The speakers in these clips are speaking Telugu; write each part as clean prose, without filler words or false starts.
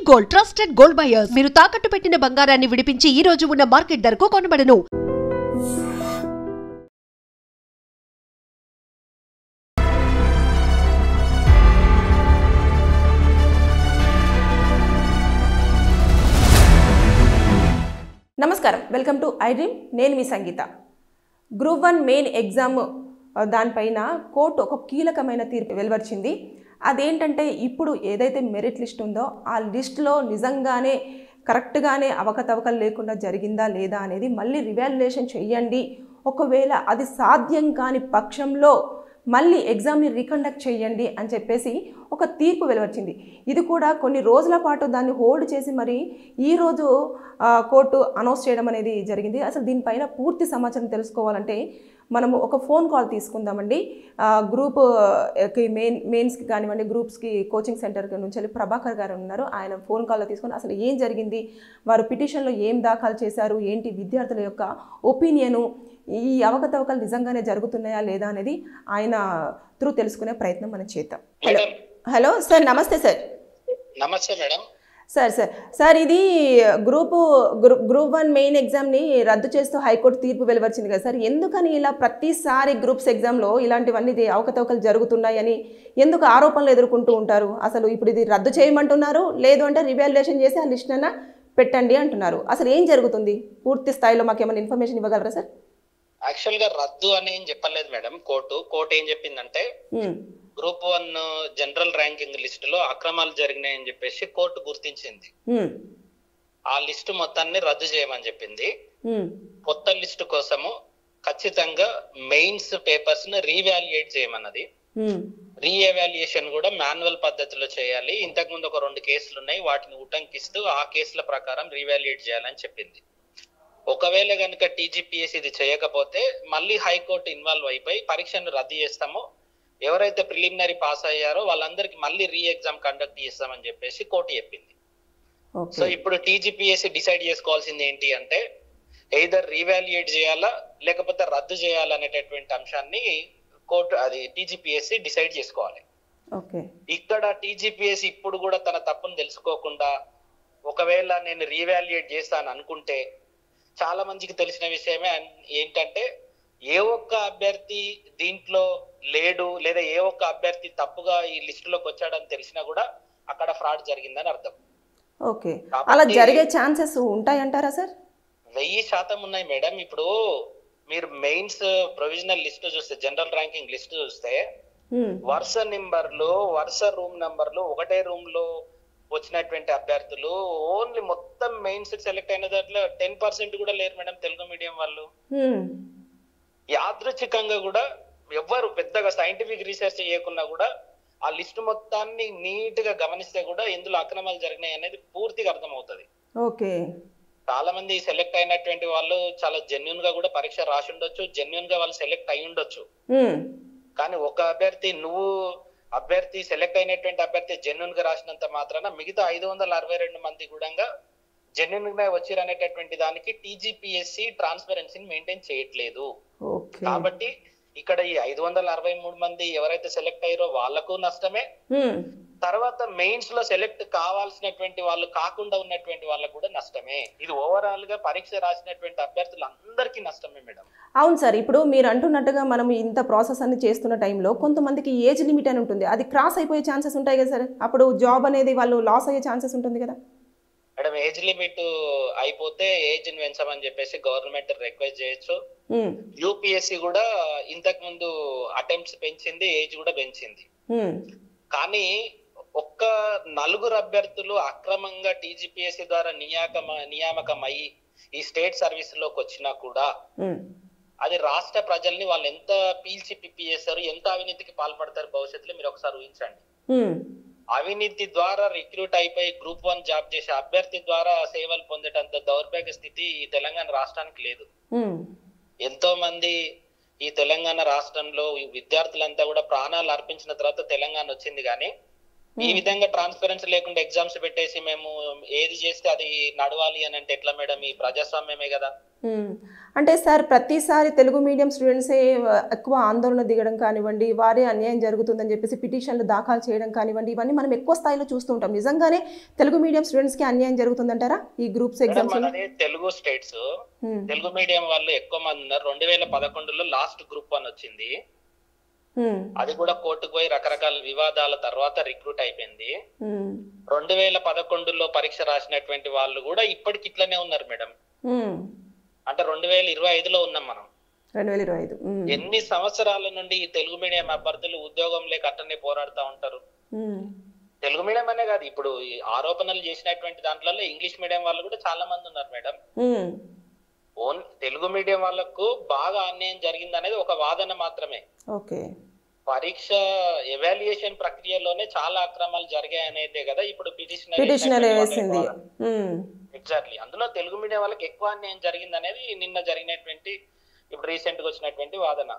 గోల్డ్ ట్రస్టెడ్ గోల్డ్ బయర్స్ మీరు తాకట్టు పెట్టిన బంగారాన్ని విడిపించి ఈ రోజు ఉన్న మార్కెట్ ధరకు కొనబడను. నమస్కారం, వెల్కమ్ టు ఐ డ్రీమ్. నేను మీ సంగీత. గ్రూప్ 1 మెయిన్ ఎగ్జామ్ దానిపైన కోర్టు ఒక కీలకమైన తీర్పు వెలువరించింది. అదేంటంటే ఇప్పుడు ఏదైతే మెరిట్ లిస్ట్ ఉందో ఆ లిస్టులో నిజంగానే కరెక్ట్గానే అవకతవకలు లేకుండా జరిగిందా లేదా అనేది మళ్ళీ రివాల్యుయేషన్ చేయండి. ఒకవేళ అది సాధ్యం కాని పక్షంలో మళ్ళీ ఎగ్జామ్ని రీకండక్ట్ చేయండి అని చెప్పేసి ఒక తీర్పు వెలువరించింది. ఇది కూడా కొన్ని రోజుల పాటు దాన్ని హోల్డ్ చేసి మరి ఈరోజు కోర్టు అనౌన్స్ చేయడం అనేది జరిగింది. అసలు దీనిపైన పూర్తి సమాచారం తెలుసుకోవాలంటే మనము ఒక ఫోన్ కాల్ తీసుకుందామండి. గ్రూప్కి మెయిన్స్కి కానివ్వండి, గ్రూప్స్కి కోచింగ్ సెంటర్ నుంచి వెళ్ళి ప్రభాకర్ గారు ఉన్నారు. ఆయన ఫోన్ కాల్లో తీసుకొని అసలు ఏం జరిగింది, వారు పిటిషన్లో ఏం దాఖలు చేశారు, ఏంటి విద్యార్థుల యొక్క ఒపీనియను, ఈ అవకతవకలు నిజంగానే జరుగుతున్నాయా లేదా అనేది ఆయన త్రూ తెలుసుకునే ప్రయత్నం మనం చేద్దాం. హలో సార్, నమస్తే సార్. నమస్తే మేడం. సార్ ఇది గ్రూప్ 1 మెయిన్ ఎగ్జామ్ని రద్దు చేస్తూ హైకోర్టు తీర్పు వెలువరించింది కదా సార్. ఎందుకని ఇలా ప్రతిసారి గ్రూప్స్ ఎగ్జామ్లో ఇలాంటివన్నీ అవకతవకలు జరుగుతున్నాయని ఎందుకు ఆరోపణలు ఎదుర్కొంటూ ఉంటారు? అసలు ఇప్పుడు ఇది రద్దు చేయమంటున్నారు, లేదు అంటే రివాల్యుయేషన్ చేసి ఆ లిస్ట్ అన్న పెట్టండి అంటున్నారు. అసలు ఏం జరుగుతుంది పూర్తి స్థాయిలో మాకు ఏమైనా ఇన్ఫర్మేషన్ ఇవ్వగలరా సార్? యాక్చువల్ గా రద్దు అని ఏం చెప్పలేదు మేడం. కోర్టు ఏం చెప్పిందంటే గ్రూప్ 1 జనరల్ ర్యాంకింగ్ లిస్ట్ లో అక్రమాలు జరిగినాయని చెప్పేసి కోర్టు గుర్తించింది. ఆ లిస్టు మొత్తాన్ని రద్దు చేయమని చెప్పింది. కొత్త లిస్టు కోసము ఖచ్చితంగా మెయిన్స్ పేపర్స్ ను రీవాల్యుయేట్ చేయమన్నది. రీఎవాల్యుయేషన్ కూడా మాన్యువల్ పద్ధతిలో చేయాలి. ఇంతకు ముందు ఒక 2 కేసులు ఉన్నాయి, వాటిని ఉటంకిస్తూ ఆ కేసుల ప్రకారం రీవాల్యుయేట్ చేయాలని చెప్పింది. ఒకవేళ కనుక టీజీపీఎస్ ఇది చేయకపోతే మళ్ళీ హైకోర్టు ఇన్వాల్వ్ అయిపోయి పరీక్షను రద్దు చేస్తాము, ఎవరైతే ప్రిలిమినరీ పాస్ అయ్యారో వాళ్ళందరికి మళ్ళీ రీ ఎగ్జామ్ కండక్ట్ చేస్తామని చెప్పేసి కోర్టు చెప్పింది. సో ఇప్పుడు టీజీపీఎస్ డిసైడ్ చేసుకోవాల్సింది ఏంటి అంటే ఎయిదర్ రీవాల్యుయేట్ చేయాలా లేకపోతే రద్దు చేయాలనేటటువంటి అంశాన్ని కోర్టు అది టీజీపీఎస్ డిసైడ్ చేసుకోవాలి. ఇక్కడ టీజీపీఎస్ ఇప్పుడు కూడా తన తప్పును తెలుసుకోకుండా ఒకవేళ నేను రీవాల్యుయేట్ చేస్తాను అనుకుంటే చాలా మందికి తెలిసిన విషయమే ఏంటంటే ఏ ఒక్క అభ్యర్థి దీంట్లో లేడు లేదా ఏ ఒక్క అభ్యర్థి తప్పుగా ఈ లిస్టులోకి వచ్చాడని తెలిసినా కూడా అక్కడ ఫ్రాడ్ జరిగిందని అర్థం. ఓకే, అలా జరిగే ఛాన్సెస్ ఉంటాయంటారా సార్? 1000% ఉన్నాయి మేడం. ఇప్పుడు మీరు మెయిన్స్ ప్రొవిజనల్ లిస్ట్ చూస్తే, జనరల్ ర్యాంకింగ్ లిస్ట్ చూస్తే వరుస నెంబర్లు, వరుస రూమ్ నెంబర్లు, ఒకటే రూమ్ లో వచ్చినటువంటి అభ్యర్థులు ఓన్లీ మొత్తం మెయిన్స్ సెలెక్ట్ అయిన దాంట్లో 10% కూడా లేరు మేడం తెలుగు మీడియం వాళ్ళు. యాదృచ్ఛికంగా కూడా ఎవ్వరు పెద్దగా సైంటిఫిక్ రీసెర్చ్ చేయకున్నా కూడా ఆ లిస్ట్ మొత్తాన్ని నీట్ గా గమనిస్తే కూడా ఎందులో అక్రమాలు జరిగినాయి అనేది పూర్తిగా అర్థమవుతుంది. చాలా మంది సెలెక్ట్ అయినటువంటి వాళ్ళు చాలా జెన్యున్ గా కూడా పరీక్ష రాసి ఉండొచ్చు, జెన్యున్ గా వాళ్ళు సెలెక్ట్ అయి ఉండొచ్చు. కానీ ఒక అభ్యర్థి సెలెక్ట్ అయినటువంటి అభ్యర్థి జెన్యున్ గా రాసినంత మాత్రాన మిగతా 562 మంది కూడా జెన్యున్ గా వచ్చిరనేటటువంటి దానికి టీజీపీఎస్సీ ట్రాన్స్పరెన్సీని మెయింటైన్ చేయట్లేదు. కాబట్టి ఇక్కడ ఈ 563 మంది ఎవరైతే సెలెక్ట్ అయ్యారో వాళ్ళకు నష్టమే, తర్వాత మెయిన్స్ లో సెలెక్ట్ కావాల్సినటువంటి వాళ్ళు కాకుండా ఉన్నటువంటి వాళ్ళకు కూడా నష్టమే. ఇది ఓవరాల్ గా పరీక్ష రాసినటువంటి అభ్యర్థులందరికీ నష్టమే మేడం. అవును సార్, ఇప్పుడు మీరు అంటున్నట్టుగా మనం ఇంత ప్రాసెస్ అన్ని చేస్తున్న టైంలో కొంతమందికి ఏజ్ లిమిట్ అని ఉంటుంది, అది క్రాస్ అయిపోయే ఛాన్సెస్ ఉంటాయి కదా సార్. అప్పుడు జాబ్ అనేది వాళ్ళు లాస్ అయ్యే ఛాన్సెస్ ఉంటుంది కదా మేడం. ఏజ్ లిమిట్ అయిపోతే ఏజ్ పెంచమని చెప్పేసి గవర్నమెంట్ రిక్వెస్ట్ చేయొచ్చు. యూపీఎస్సీ కూడా ఇంతకు ముందు అటెంప్ట్స్ పెంచింది, ఏజ్ కూడా పెంచింది. కానీ ఒక్క 4 అభ్యర్థులు అక్రమంగా టీజీపీఎస్సీ ద్వారా నియామకం అయ్యి ఈ స్టేట్ సర్వీస్ లోకి వచ్చినా కూడా అది రాష్ట్ర ప్రజల్ని వాళ్ళు ఎంత పీల్చి పిప్పి చేస్తారు, ఎంత అవినీతికి పాల్పడతారు భవిష్యత్తులో మీరు ఒకసారి ఊహించండి. అవినీతి ద్వారా రిక్రూట్ అయిపోయి గ్రూప్ 1 జాబ్ చేసే అభ్యర్థి ద్వారా సేవలు పొందేటంత దౌర్భాగ్య స్థితి ఈ తెలంగాణ రాష్ట్రానికి లేదు. ఎంతో మంది ఈ తెలంగాణ రాష్ట్రంలో విద్యార్థులంతా కూడా ప్రాణాలు అర్పించిన తర్వాత తెలంగాణ వచ్చింది. కానీ ఈ విధంగా ట్రాన్స్పరెన్సీ లేకుండా ఎగ్జామ్స్ పెట్టేసి మేము ఏది చేస్తే అది నడవాలి అని అంటే ఎట్లా మేడం? ఈ ప్రజాస్వామ్యమే కదా. అంటే సార్ ప్రతిసారి తెలుగు మీడియం స్టూడెంట్సే ఎక్కువ ఆందోళన దిగడం కానివ్వండి, వారే అన్యాయం జరుగుతుందని చెప్పేసి పిటిషన్లు దాఖలు చేయడం కానివ్వండి, ఇవన్నీ మనం ఎక్కువ స్థాయిలో చూస్తూ ఉంటాం. నిజంగానే తెలుగు మీడియం స్టూడెంట్స్కి అన్యాయం జరుగుతుందంటారా ఈ groups exams? Telugu states Telugu medium వాళ్ళు ఎక్కువ మంది ఉన్నారు. 2011లో లాస్ట్ గ్రూప్ 1 వచ్చింది. అది కూడా కోర్టుకు పోయి రకరకాల వివాదాల తర్వాత రిక్రూట్ అయిపోయింది. 2011లో పరీక్ష రాసినటువంటి వాళ్ళు కూడా ఇప్పటికి ఇట్లనే ఉన్నారు మేడం. అంటే 2025లో ఉన్నాం మనం. 2025 ఎన్ని సంవత్సరాల నుండి ఈ తెలుగు మీడియం అభ్యర్థులు ఉద్యోగం లేక అట్టనే పోరాడుతూ ఉంటారు. తెలుగు మీడియం అనే కాదు, ఇప్పుడు ఆరోపణలు చేసినటువంటి దాంట్లో ఇంగ్లీష్ మీడియం వాళ్ళు కూడా చాలా మంది ఉన్నారు మేడం. ఓన్ తెలుగు మీడియం వాళ్ళకు బాగా అన్యాయం జరిగింది అనేది ఒక వాదన మాత్రమే. పరీక్ష ఎవాల్యుయేషన్ ప్రక్రియలోనే చాలా అక్రమాలు జరిగాయి అనేది కదా ఇప్పుడు పిటిషనర్ వేసింది. ఎగ్జాక్ట్లీ అందులో తెలుగు మీడియం వాళ్ళకి ఎక్కువ అన్యాయం జరిగింది అనేది నిన్న జరిగినటువంటి ఇప్పుడు రీసెంట్ గా వచ్చినటువంటి వాదన.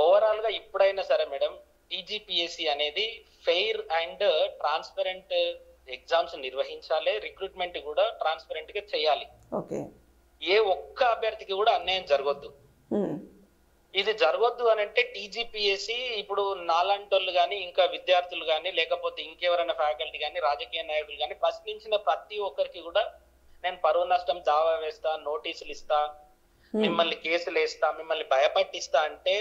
ఓవరాల్ గా ఇప్పుడైనా సరే మేడం టీజీపీఎస్సీ అనేది ఫెయిర్ అండ్ ట్రాన్స్పరెంట్ ఎగ్జామ్స్ నిర్వహించాలి, రిక్రూట్మెంట్ కూడా ట్రాన్స్పరెంట్ గా చేయాలి. ఏ ఒక్క అభ్యర్థికి కూడా అన్యాయం జరగొద్దు. ఇది జరగొద్దు అని అంటే టీజీపీఎస్సీ ఇప్పుడు నాలాంటోళ్ళు కానీ ఇంకా విద్యార్థులు కానీ లేకపోతే ఇంకెవరైనా ఫ్యాకల్టీ కానీ రాజకీయ నాయకులు కానీ ప్రశ్నించిన ప్రతి ఒక్కరికి కూడా నేను పరువు నష్టం దావా వేస్తా, నోటీసులు ఇస్తా, మిమ్మల్ని కేసులు వేస్తా, మిమ్మల్ని భయపట్టిస్తా అంటే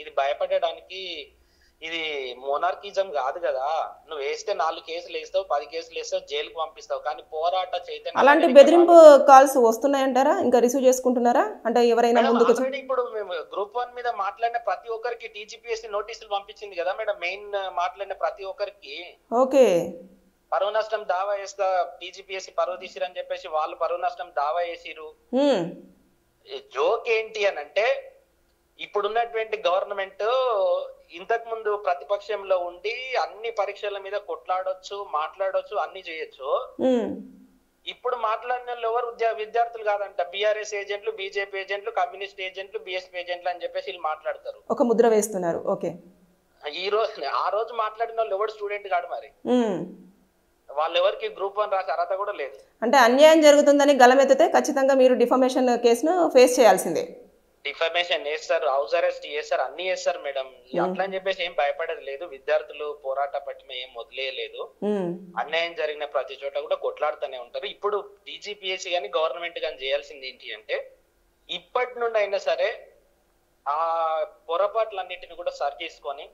ఇది భయపడడానికి ఇది మోనార్కిజం కాదు కదా. నువ్వు వేస్తే 4 కేసులు వేస్తావు, 10 కేసులు వేస్తావు, జైలుకు పంపిస్తావు. కానీ పోరాట చైతన్యం అలాంటి బెదిరింపు కాల్స్ వస్తున్నాయంటారా? ఇంకా రిసీవ్ చేసుకుంటున్నారా? అంటే ఎవరైనా ముందుకు ఇప్పుడు మేము గ్రూప్ 1 మీద మాట్లాడిన ప్రతి ఒక్కరికి టీజీపీఎస్సీ నోటీసులు పంపించింది కదా మేడం. మెయిన్ మాట్లాడిన ప్రతి ఒక్కరికి పరువు నష్టం దావా వేస్తా, టీజీపీఎస్సీ పరువు తీసిరని చెప్పేసి వాళ్ళు పరువు నష్టం దావా వేసిరు. జోక్ ఏంటి అని అంటే ఇప్పుడున్నటువంటి గవర్నమెంట్ ఇంతకు ముందు ప్రతిపక్షంలో ఉండి అన్ని పరీక్షల మీద కొట్లాడొచ్చు, మాట్లాడొచ్చు, అన్ని చేయొచ్చు. ఇప్పుడు మాట్లాడిన వాళ్ళు ఎవరు విద్యార్థులు కాదంట, బీఆర్ఎస్ ఏజెంట్లు, బీజేపీ ఏజెంట్లు, కమ్యూనిస్ట్ ఏజెంట్లు, బీఎస్పీ ఏజెంట్లు అని చెప్పేసి వీళ్ళు మాట్లాడతారు, ఒక ముద్ర వేస్తున్నారు. ఆ రోజు మాట్లాడిన వాళ్ళు ఎవరు స్టూడెంట్ కాదు. మరి వాళ్ళు ఎవరికి గ్రూప్ 1 రాసే అర్హత కూడా లేదు. అంటే అన్యాయం జరుగుతుందని గలమెత్తితే ఖచ్చితంగా మీరు డిఫమేషన్ కేసును ఫేస్ చేయాల్సిందే. డిఫమేషన్ చేస్తారు, హౌస్ అరెస్ట్ చేస్తారు, అన్ని చేస్తారు మేడం. అట్లా అని చెప్పేసి ఏం భయపడేది లేదు. విద్యార్థులు పోరాట పట్టిన ఏం వదిలేయలేదు. అన్యాయం జరిగిన ప్రతి చోట కూడా కొట్లాడుతూనే ఉంటారు. ఇప్పుడు టీజీపీఎస్సీ కానీ గవర్నమెంట్ కానీ చేయాల్సింది ఏంటి అంటే ఇప్పటి నుండి అయినా సరే ఆ పొరపాట్లన్నిటిని కూడా సరి చేసుకొని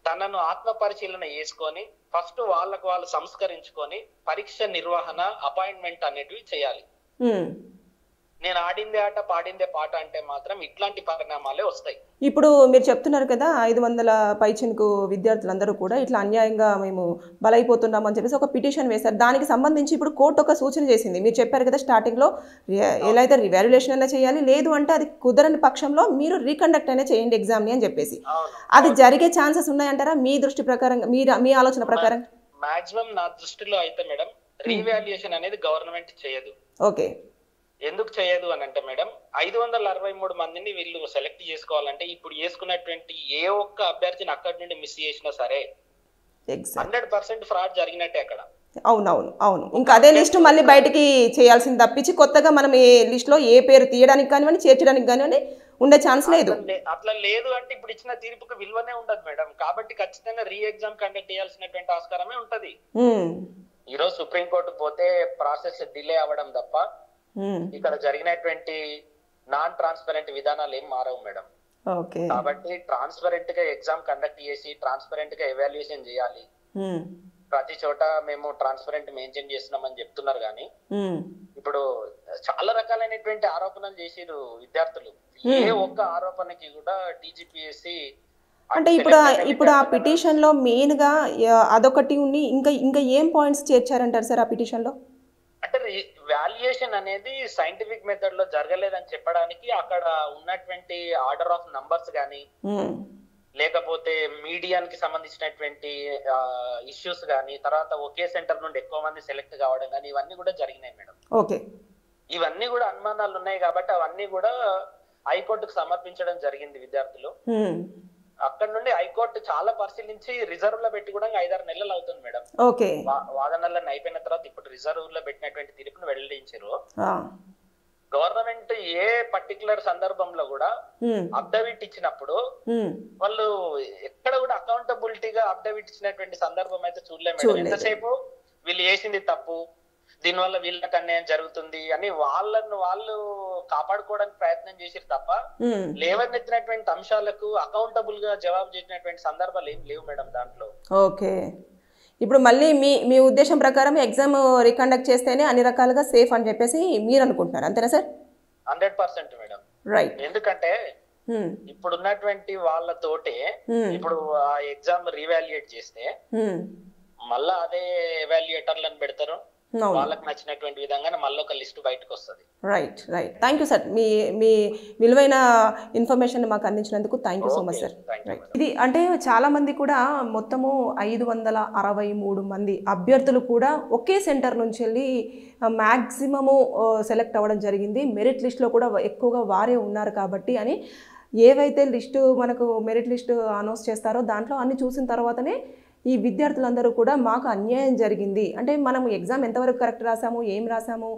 తనను ఆత్మ పరిశీలన చేసుకొని ఫస్ట్ వాళ్ళకు వాళ్ళు సంస్కరించుకొని పరీక్ష నిర్వహణ, అపాయింట్మెంట్ అనేటివి చేయాలి. నేను ఆడిందే ఆట పాడిందే పాట అంటే మాత్రం ఇట్లాంటి పరిణామాలే వస్తాయి. ఇప్పుడు మీరు చెప్తున్నారు కదా 500 పైచినుకు విద్యార్థులందరూ కూడా ఇట్లా అన్యాయంగా మేము బలైపోతున్నాం అని చెప్పేసి ఒక పిటిషన్ వేశారు. దానికి సంబంధించి ఇప్పుడు కోర్టు ఒక సూచన చేసింది. మీరు చెప్పారు కదా స్టార్టింగ్లో ఎలా అయితే రివాల్యుయేషన్ అయినా చేయాలి, లేదు అంటే అది కుదరని పక్షంలో మీరు రీకండక్ట్ అయినా చేయండి ఎగ్జామ్ని అని చెప్పేసి. అది జరిగే ఛాన్సెస్ ఉన్నాయంటారా మీ దృష్టి ప్రకారంగా, మీ ఆలోచన ప్రకారం? మాక్సిమం నా దృష్టిలో అయితే మేడం రీవాల్యుయేషన్ అనేది గవర్నమెంట్ చేయదు. ఎందుకు చేయదు అని అంటే మేడం 563 మందిని వీళ్ళు సెలెక్ట్ చేసుకోవాలంటే ఇప్పుడు చేసుకున్నటువంటి ఏ ఒక్క అభ్యర్థిని అక్కడి నుండి మిస్ చేసినా సరే 100% ఫ్రాడ్ జరిగినట్టే అక్కడ. అవును. ఇంకా అదే లిస్ట్ మళ్ళీ బయటికి చేయాల్సింది తప్పించి కొత్తగా మనం ఏ లిస్ట్ లో ఏ పేరు తీయడానికి కానివ్వండి, చేర్చడానికి కానివ్వండి ఉండే ఛాన్స్ లేదు. అట్లా లేదు అంటే ఇప్పుడు ఇచ్చిన తీర్పుకు విలువనే ఉండదు మేడం. కాబట్టి ఖచ్చితంగా రీ ఎగ్జామ్ కండక్ట్ చేయాల్సినటువంటి ఆస్కారమే ఉంటది. ఈ రోజు సుప్రీంకోర్టు పోతే ప్రాసెస్ డిలే అవ్వడం తప్ప ఇక్కడ జరిగినటువంటి నాన్ ట్రాన్స్పరెంట్ విధానాలు ఏం మారవు మేడం. కాబట్టి ట్రాన్స్పరెంట్ గా ఎగ్జామ్ కండక్ట్ చేసి ట్రాన్స్పరెంట్ గా ఎవాల్యుయేషన్ చేయాలి. ప్రతి చోట మేము ట్రాన్స్పరెంట్ మెయింటైన్ చేస్తున్నామని చెప్తున్నారు కానీ ఇప్పుడు చాలా రకాలైనటువంటి ఆరోపణలు చేసిరు విద్యార్థులు. ఏ ఒక్క ఆరోపణకి కూడా టీజీపీఎస్సీ అంటే ఇప్పుడు ఆ పిటిషన్ లో మెయిన్ గా అదొకటి ఉండి ఇంకా ఏం పాయింట్స్ చేర్చారంటారు సార్ ఆ పిటిషన్ లో? అంటే వాల్యుయేషన్ అనేది సైంటిఫిక్ మెథడ్ లో జరగలేదని చెప్పడానికి అక్కడ ఉన్నటువంటి ఆర్డర్ ఆఫ్ నంబర్స్ గానీ లేకపోతే మీడియానికి సంబంధించినటువంటి ఇష్యూస్ గానీ తర్వాత ఒకే సెంటర్ నుండి ఎక్కువ మంది సెలెక్ట్ కావడం కానీ ఇవన్నీ కూడా జరిగినాయి మేడం. ఇవన్నీ కూడా అనుమానాలు ఉన్నాయి కాబట్టి అవన్నీ కూడా హైకోర్టుకు సమర్పించడం జరిగింది విద్యార్థులు. అక్కడ నుండి హైకోర్టు చాలా పరిశీలించి రిజర్వ్ లో పెట్టి కూడా 5-6 నెలలు అవుతుంది మేడం. వాదనలను అయిపోయిన తర్వాత ఇప్పుడు రిజర్వ్ లో పెట్టినటువంటి తీర్పును వెల్లడించారు. గవర్నమెంట్ ఏ పర్టికులర్ సందర్భంలో కూడా అఫిడవిట్ ఇచ్చినప్పుడు వాళ్ళు ఎక్కడ కూడా అకౌంటబిలిటీగా అఫిడవిట్ ఇచ్చినటువంటి సందర్భం అయితే చూడలేము. ఎంతసేపు వీళ్ళు చేసింది తప్పు, దీనివల్ల వీళ్ళకి అన్యాయం జరుగుతుంది అని వాళ్ళు కాపాడుకోవడానికి ప్రయత్నం చేసిరు తప్ప లేవనెత్తినటువంటి అంశాలకు అకౌంటబుల్ గా జవాబు చేసినటువంటి సందర్భాలు ఏం లేవు మేడం దాంట్లో. ఓకే, ఇప్పుడు మళ్ళీ మీ ఉద్దేశం ప్రకారం ఎగ్జామ్ రీకండక్ట్ చేస్తేనే అన్ని రకాలుగా సేఫ్ అని చెప్పేసి మీరు అనుకుంటున్నారు, అంతేనా సార్? 100% మేడం. రైట్. ఎందుకంటే ఇప్పుడు ఉన్నటువంటి వాళ్ళతోటే ఇప్పుడు ఆ ఎగ్జామ్ రీవాల్యుయేట్ చేస్తే మళ్ళా అదే ఎవాల్యుయేటర్లను పెడతారు, వాళ్ళకి నచ్చినటువంటి విధంగానే మళ్ళీ ఒక లిస్ట్ బయటకు వస్తుంది. రైట్. థ్యాంక్ యూ సార్, మీ విలువైన ఇన్ఫర్మేషన్ మాకు అందించినందుకు thank you so much sir. ఇది అంటే చాలా మంది కూడా మొత్తము 563 మంది అభ్యర్థులు కూడా ఒకే సెంటర్ నుంచి వెళ్ళి మ్యాక్సిమము సెలెక్ట్ అవ్వడం జరిగింది. మెరిట్ లిస్ట్లో కూడా ఎక్కువగా వారే ఉన్నారు కాబట్టి అని ఏవైతే లిస్టు మనకు మెరిట్ లిస్టు అనౌన్స్ చేస్తారో దాంట్లో అన్ని చూసిన తర్వాతనే ఈ విద్యార్థులందరూ కూడా మాకు అన్యాయం జరిగింది అంటే మనము ఎగ్జామ్ ఎంతవరకు కరెక్ట్ రాసాము, ఏం రాసాము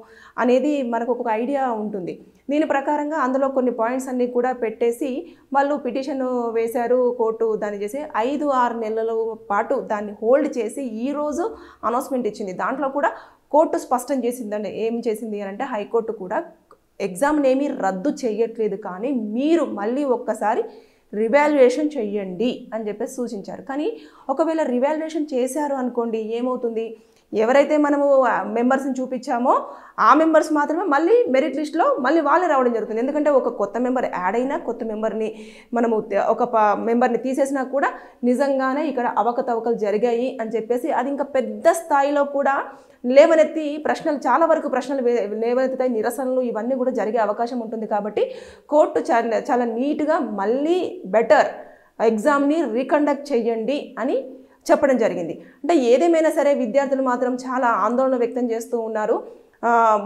అనేది మనకు ఒక ఐడియా ఉంటుంది. దీని ప్రకారంగా అందులో కొన్ని పాయింట్స్ అన్నీ కూడా పెట్టేసి వాళ్ళు పిటిషన్ వేశారు, కోర్టు దాన్ని చేసి 5-6 నెలల పాటు దాన్ని హోల్డ్ చేసి ఈరోజు అనౌన్స్మెంట్ ఇచ్చింది. దాంట్లో కూడా కోర్టు స్పష్టం చేసిందండి. ఏం చేసింది అని అంటే హైకోర్టు కూడా ఎగ్జామ్ని ఏమీ రద్దు చేయట్లేదు, కానీ మీరు మళ్ళీ ఒక్కసారి రివాల్యుయేషన్ చెయ్యండి అని చెప్పేసి సూచించారు. కానీ ఒకవేళ రివాల్యుయేషన్ చేశారు అనుకోండి, ఏమవుతుంది, ఎవరైతే మనము మెంబర్స్ని చూపించామో ఆ మెంబర్స్ మాత్రమే మళ్ళీ మెరిట్ లిస్ట్లో మళ్ళీ వాళ్ళే రావడం జరుగుతుంది. ఎందుకంటే ఒక కొత్త మెంబర్ యాడ్ అయినా, కొత్త మెంబర్ని మనము ఒక మెంబర్ని తీసేసినా కూడా నిజంగానే ఇక్కడ అవకతవకలు జరిగాయి అని చెప్పేసి అది ఇంకా పెద్ద స్థాయిలో కూడా లేవనెత్తి ప్రశ్నలు, చాలా వరకు ప్రశ్నలు లేవనెత్తుతాయి, నిరసనలు ఇవన్నీ కూడా జరిగే అవకాశం ఉంటుంది. కాబట్టి కోర్టు చాలా నీట్గా మళ్ళీ బెటర్ ఎగ్జామ్ని రీకండక్ట్ చేయండి అని చెప్పడం జరిగింది. అంటే ఏదేమైనా సరే విద్యార్థులు మాత్రం చాలా ఆందోళన వ్యక్తం చేస్తూ ఉన్నారు.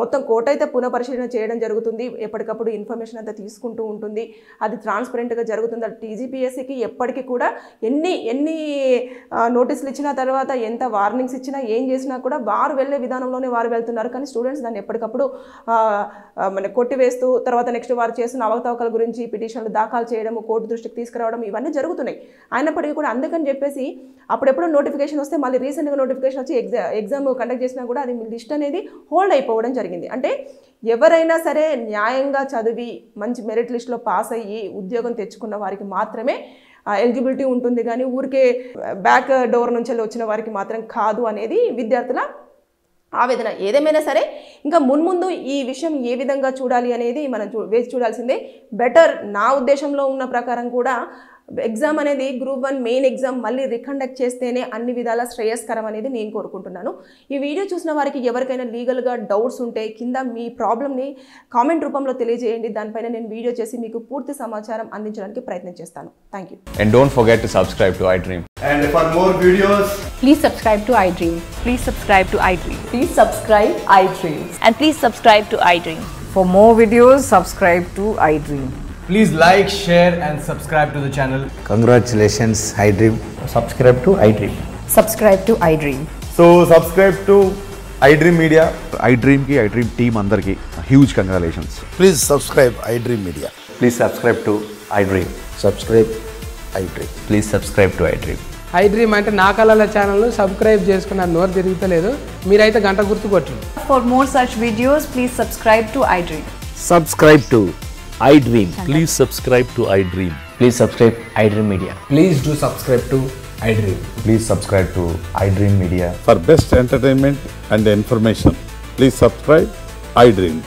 మొత్తం కోర్టు అయితే పునఃపరిశీలన చేయడం జరుగుతుంది, ఎప్పటికప్పుడు ఇన్ఫర్మేషన్ అంతా తీసుకుంటూ ఉంటుంది, అది ట్రాన్స్పరెంట్గా జరుగుతుంది. టీజీపీఎస్సీకి ఎప్పటికీ కూడా ఎన్ని నోటీసులు ఇచ్చినా తర్వాత ఎంత వార్నింగ్స్ ఇచ్చినా ఏం చేసినా కూడా వారు వెళ్ళే విధానంలోనే వారు వెళ్తున్నారు. కానీ స్టూడెంట్స్ దాన్ని ఎప్పటికప్పుడు కొట్టివేస్తూ తర్వాత నెక్స్ట్ వారు చేస్తున్న అవకతవకల గురించి పిటిషన్లు దాఖలు చేయడం, కోర్టు దృష్టికి తీసుకురావడం ఇవన్నీ జరుగుతున్నాయి. అయినప్పటికీ కూడా అందుకని చెప్పేసి అప్పుడెప్పుడు నోటిఫికేషన్ వస్తే మళ్ళీ రీసెంట్గా నోటిఫికేషన్ వచ్చి ఎగ్జామ్ కండక్ట్ చేసినా కూడా అది లిస్ట్ అనేది హోల్డ్ అయిపోవడం జరిగింది. అంటే ఎవరైనా సరే న్యాయంగా చదివి మంచి మెరిట్ లిస్ట్లో పాస్ అయ్యి ఉద్యోగం తెచ్చుకున్న వారికి మాత్రమే ఎలిజిబిలిటీ ఉంటుంది, కానీ ఊరికే బ్యాక్ డోర్ నుంచి వచ్చిన వారికి మాత్రం కాదు అనేది విద్యార్థుల ఆవేదన. ఏదేమైనా సరే ఇంకా మున్ముందు ఈ విషయం ఏ విధంగా చూడాలి అనేది మనం వేసి చూడాల్సిందే. బెటర్ నా ఉద్దేశంలో ఉన్న ప్రకారం కూడా ఎగ్జామ్ అనేది గ్రూప్ 1 మెయిన్ ఎగ్జామ్ మళ్ళీ రీకండక్ట్ చేస్తేనే అన్ని విధాల శ్రేయస్కరం అనేది నేను కోరుకుంటున్నాను. ఈ వీడియో చూసిన వారికి ఎవరికైనా లీగల్గా డౌట్స్ ఉంటే కింద మీ ప్రాబ్లమ్ని కామెంట్ రూపంలో తెలియజేయండి. దానిపైన నేను వీడియో చేసి మీకు పూర్తి సమాచారం అందించడానికి ప్రయత్నం చేస్తాను. Thank you. And don't forget to subscribe to iDream. And for more videos, please subscribe to iDream. Please subscribe to iDream. Please subscribe iDream. And please subscribe to iDream. For more videos, subscribe to iDream. please like, share and subscribe to the channel. Congratulations, iDream. Subscribe to iDream. Subscribe to iDream. So subscribe to iDream Media. iDream ki iDream team andarki huge congratulations. Please subscribe iDream Media. Please subscribe to iDream. Subscribe iDream. Please subscribe to iDream. iDream అంటే నా కళల ఛానల్ సబ్స్క్రైబ్ చేసుకున్న నోరు తిరుగుతలేదు, మీరైతే గంట గుర్తు కొట్టండి. For more such videos, please subscribe to iDream. Subscribe to iDream. Please subscribe to iDream. Please subscribe iDream Media. Please do subscribe to iDream. Please subscribe to iDream Media. For best entertainment and information, please subscribe iDream.